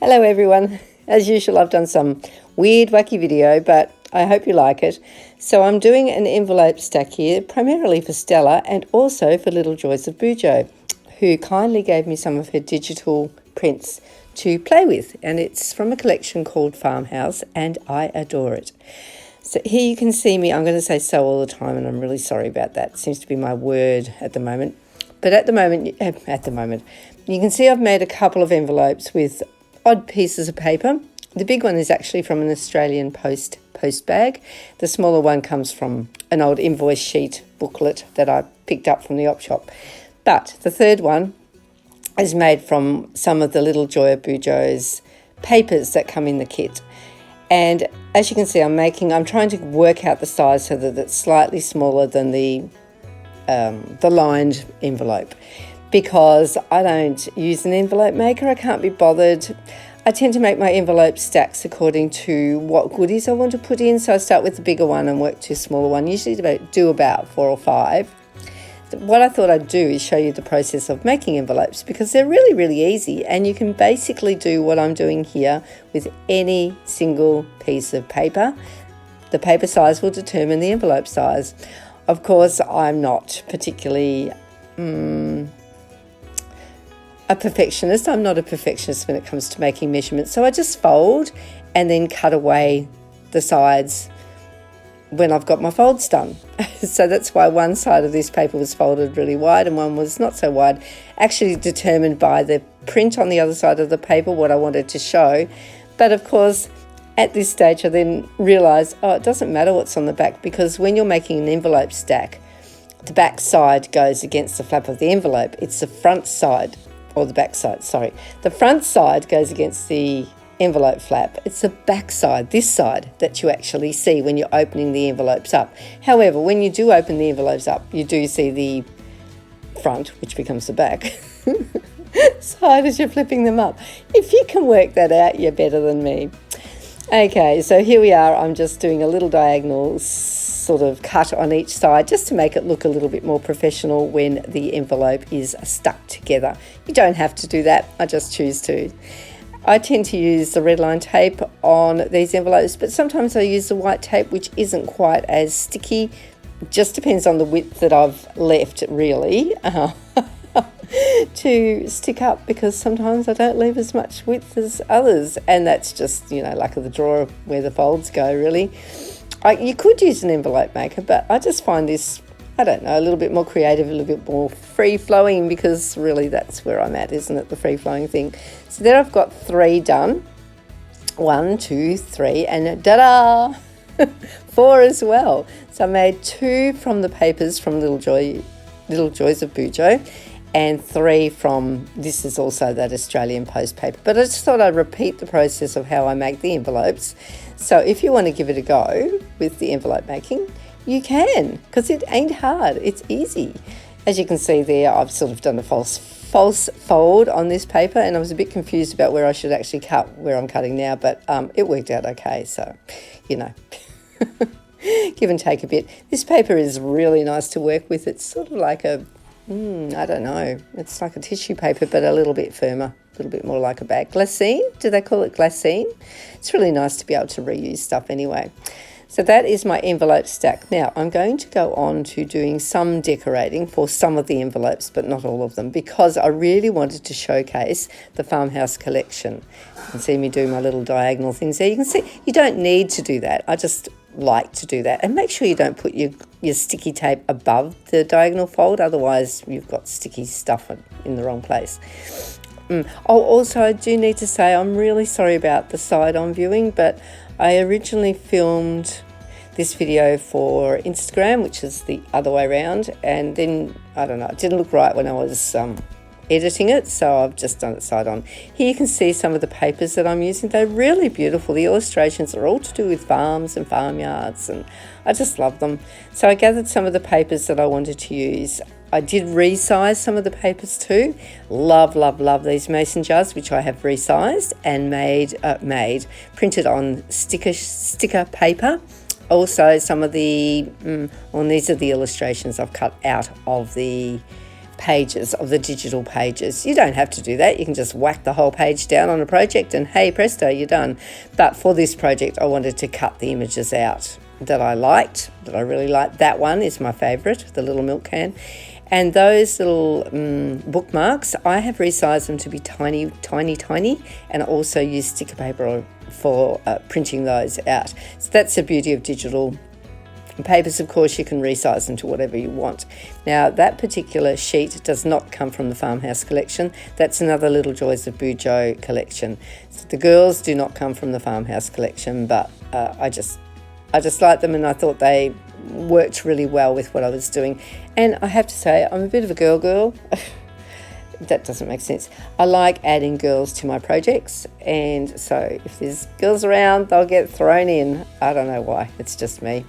Hello everyone. As usual, I've done some weird, wacky video, but I hope you like it. So I'm doing an envelope stack here, primarily for Stella and also for Little Joys of Bujo, who kindly gave me some of her digital prints to play with. And it's from a collection called Farmhouse, and I adore it. So here you can see me. I'm going to say so all the time, and I'm really sorry about that. It seems to be my word at the moment. But at the moment, you can see I've made a couple of envelopes with odd pieces of paper. The big one is actually from an Australian post bag. The smaller one comes from an old invoice sheet booklet that I picked up from the op shop. But the third one is made from some of the Little Joy of Bujo's papers that come in the kit. And as you can see, I'm trying to work out the size so that it's slightly smaller than the lined envelope, because I don't use an envelope maker. I can't be bothered. I tend to make my envelope stacks according to what goodies I want to put in. So I start with the bigger one and work to a smaller one, usually do about 4 or 5. What I thought I'd do is show you the process of making envelopes, because they're really, really easy, and you can basically do what I'm doing here with any single piece of paper. The paper size will determine the envelope size. Of course, I'm not particularly a perfectionist. I'm not a perfectionist when it comes to making measurements. So I just fold and then cut away the sides when I've got my folds done. So that's why one side of this paper was folded really wide and one was not so wide, actually determined by the print on the other side of the paper, what I wanted to show. But of course, at this stage, I then realised, it doesn't matter what's on the back, because when you're making an envelope stack, the back side goes against the flap of the envelope. It's the front side, or the back side, sorry. The front side goes against the envelope flap. It's the back side, this side, that you actually see when you're opening the envelopes up. However, when you do open the envelopes up, you do see the front, which becomes the back side as you're flipping them up. If you can work that out, you're better than me. Okay, so here we are. I'm just doing a little diagonal sort of cut on each side just to make it look a little bit more professional when the envelope is stuck together. You don't have to do that. I just choose to. I tend to use the red line tape on these envelopes, but sometimes I use the white tape, which isn't quite as sticky. It just depends on the width that I've left, really. To stick up, because sometimes I don't leave as much width as others, and that's just, luck of the draw where the folds go, really. You could use an envelope maker, but I just find this, a little bit more creative, a little bit more free-flowing, because really that's where I'm at, isn't it, the free-flowing thing. So there I've got 3 done. 1, 2, 3, and ta-da! 4 as well. So I made 2 from the papers from Little Joys of Bujo, and 3 from, this is also that Australian post paper. But I just thought I'd repeat the process of how I make the envelopes. So if you want to give it a go with the envelope making, you can, because it ain't hard. It's easy. As you can see there, I've sort of done a false fold on this paper, and I was a bit confused about where I should actually cut where I'm cutting now, but it worked out okay. So, give and take a bit. This paper is really nice to work with. It's sort of like it's like a tissue paper, but a little bit firmer, a little bit more like a bag. Glassine? Do they call it glassine? It's really nice to be able to reuse stuff anyway. So that is my envelope stack. Now I'm going to go on to doing some decorating for some of the envelopes, but not all of them, because I really wanted to showcase the Farmhouse collection. You can see me do my little diagonal things there. You can see you don't need to do that. I just like to do that. And make sure you don't put your sticky tape above the diagonal fold, otherwise you've got sticky stuff in the wrong place. Also, I do need to say I'm really sorry about the side-on viewing, but I originally filmed this video for Instagram, which is the other way around, and then, it didn't look right when I was editing it, so I've just done it side on. Here you can see some of the papers that I'm using. They're really beautiful. The illustrations are all to do with farms and farmyards, and I just love them. So I gathered some of the papers that I wanted to use. I did resize some of the papers too. Love, love, love these mason jars, which I have resized and printed on sticker paper. Also some of the, these are the illustrations I've cut out of the pages, of the digital pages. You don't have to do that. You can just whack the whole page down on a project and hey presto, you're done. But for this project I wanted to cut the images out that I liked, that I really liked. That one is my favourite, the little milk can. And those little bookmarks, I have resized them to be tiny, tiny, tiny, and I also use sticker paper for printing those out. So that's the beauty of digital papers. Of course, you can resize them to whatever you want. Now, that particular sheet does not come from the Farmhouse collection. That's another Little Joys of Bujo collection. So the girls do not come from the Farmhouse collection, but I just liked them and I thought they worked really well with what I was doing. And I have to say, I'm a bit of a girl. That doesn't make sense. I like adding girls to my projects, and so if there's girls around, they'll get thrown in. I don't know why, it's just me.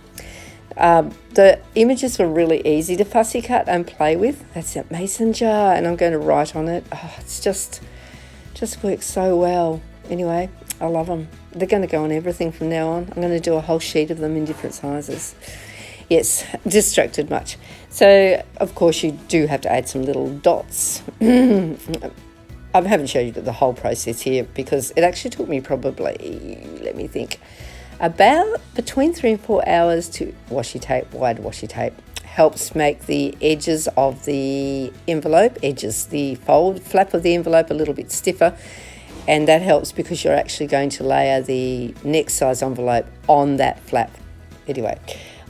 The images were really easy to fussy cut and play with. That's that mason jar, and I'm going to write on it. Oh, it's just works so well. Anyway, I love them. They're going to go on everything from now on. I'm going to do a whole sheet of them in different sizes. Yes, distracted much. So, of course, you do have to add some little dots. I haven't showed you the whole process here because it actually took me probably, let me think, about between 3 and 4 hours to washi tape, wide washi tape. Helps make the edges of the envelope, the flap of the envelope a little bit stiffer. And that helps because you're actually going to layer the next size envelope on that flap. Anyway,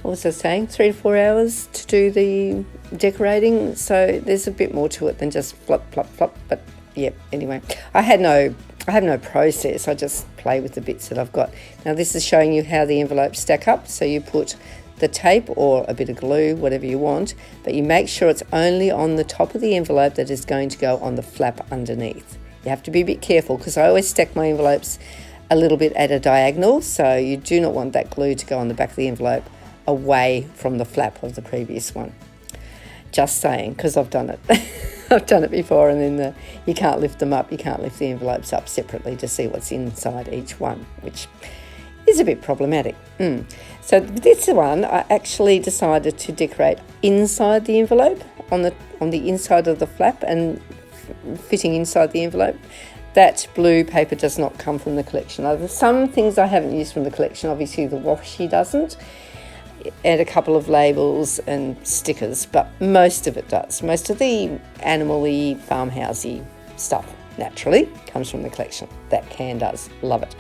what was I saying? 3 to 4 hours to do the decorating. So there's a bit more to it than just flop, flop, flop. But yeah, anyway, I have no process. I just play with the bits that I've got. Now this is showing you how the envelopes stack up. So you put the tape or a bit of glue, whatever you want, but you make sure it's only on the top of the envelope that is going to go on the flap underneath. You have to be a bit careful because I always stack my envelopes a little bit at a diagonal, so you do not want that glue to go on the back of the envelope away from the flap of the previous one. Just saying, because I've done it. I've done it before, and then you can't lift them up. You can't lift the envelopes up separately to see what's inside each one, which is a bit problematic. So this one, I actually decided to decorate inside the envelope, on the inside of the flap and fitting inside the envelope. That blue paper does not come from the collection. There's some things I haven't used from the collection. Obviously the washi doesn't, and a couple of labels and stickers, but most of it does. Most of the animal-y, farmhousey stuff naturally comes from the collection. That can does. Love it.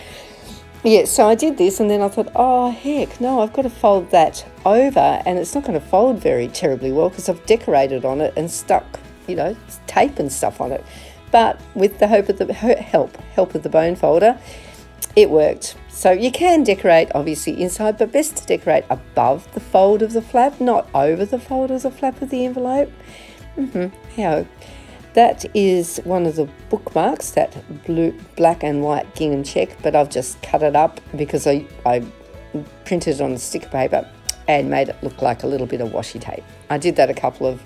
Yeah, so I did this and then I thought, oh heck, no, I've got to fold that over, and it's not going to fold very terribly well because I've decorated on it and stuck, tape and stuff on it. But with the help of the bone folder, it worked. So you can decorate obviously inside, but best to decorate above the fold of the flap, not over the fold of the flap of the envelope. That is one of the bookmarks, that black and white gingham check, but I've just cut it up because I printed it on sticker paper and made it look like a little bit of washi tape. I did that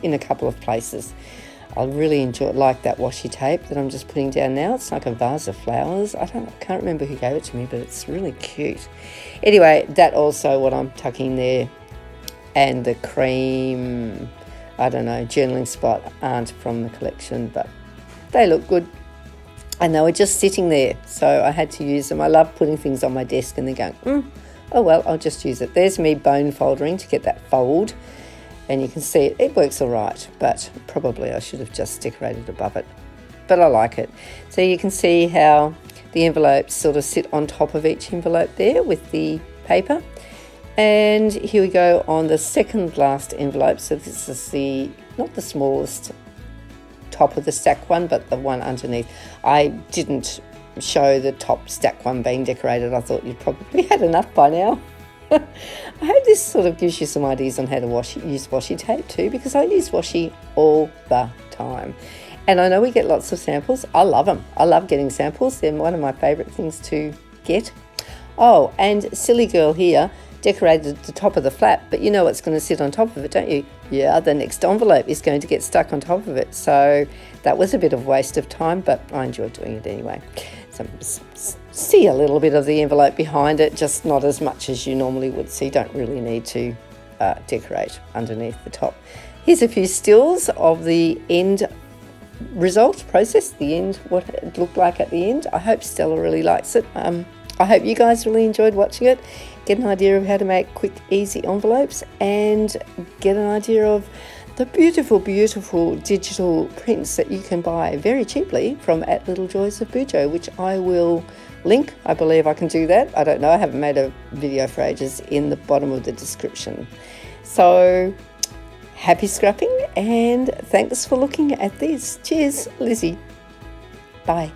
in a couple of places. I really like that washi tape that I'm just putting down now. It's like a vase of flowers. I can't remember who gave it to me, but it's really cute. Anyway, that also what I'm tucking there, and the cream, journaling spot aren't from the collection, but they look good. And they were just sitting there, so I had to use them. I love putting things on my desk and then going, oh well, I'll just use it. There's me bone foldering to get that fold. And you can see it works all right, but probably I should have just decorated above it. But I like it. So you can see how the envelopes sort of sit on top of each envelope there with the paper. And here we go on the second last envelope. So this is not the smallest top of the stack one, but the one underneath. I didn't show the top stack one being decorated. I thought you'd probably had enough by now. I hope this sort of gives you some ideas on how to use washi tape too, because I use washi all the time. And I know we get lots of samples. I love them. I love getting samples. They're one of my favourite things to get. Oh, and silly girl here decorated the top of the flap, but you know what's going to sit on top of it, don't you? Yeah, the next envelope is going to get stuck on top of it. So that was a bit of waste of time, but I enjoyed doing it anyway. So see a little bit of the envelope behind it, just not as much as you normally would see. Don't really need to decorate underneath the top. Here's a few stills of the end result process, the end, what it looked like at the end. I hope Stella really likes it. I hope you guys really enjoyed watching it. Get an idea of how to make quick, easy envelopes and get an idea of the beautiful, beautiful digital prints that you can buy very cheaply from at Little Joys of Bujo, which I will link. I believe I can do that. I don't know. I haven't made a video for ages, in the bottom of the description. So happy scrapping and thanks for looking at this. Cheers, Lizzie. Bye.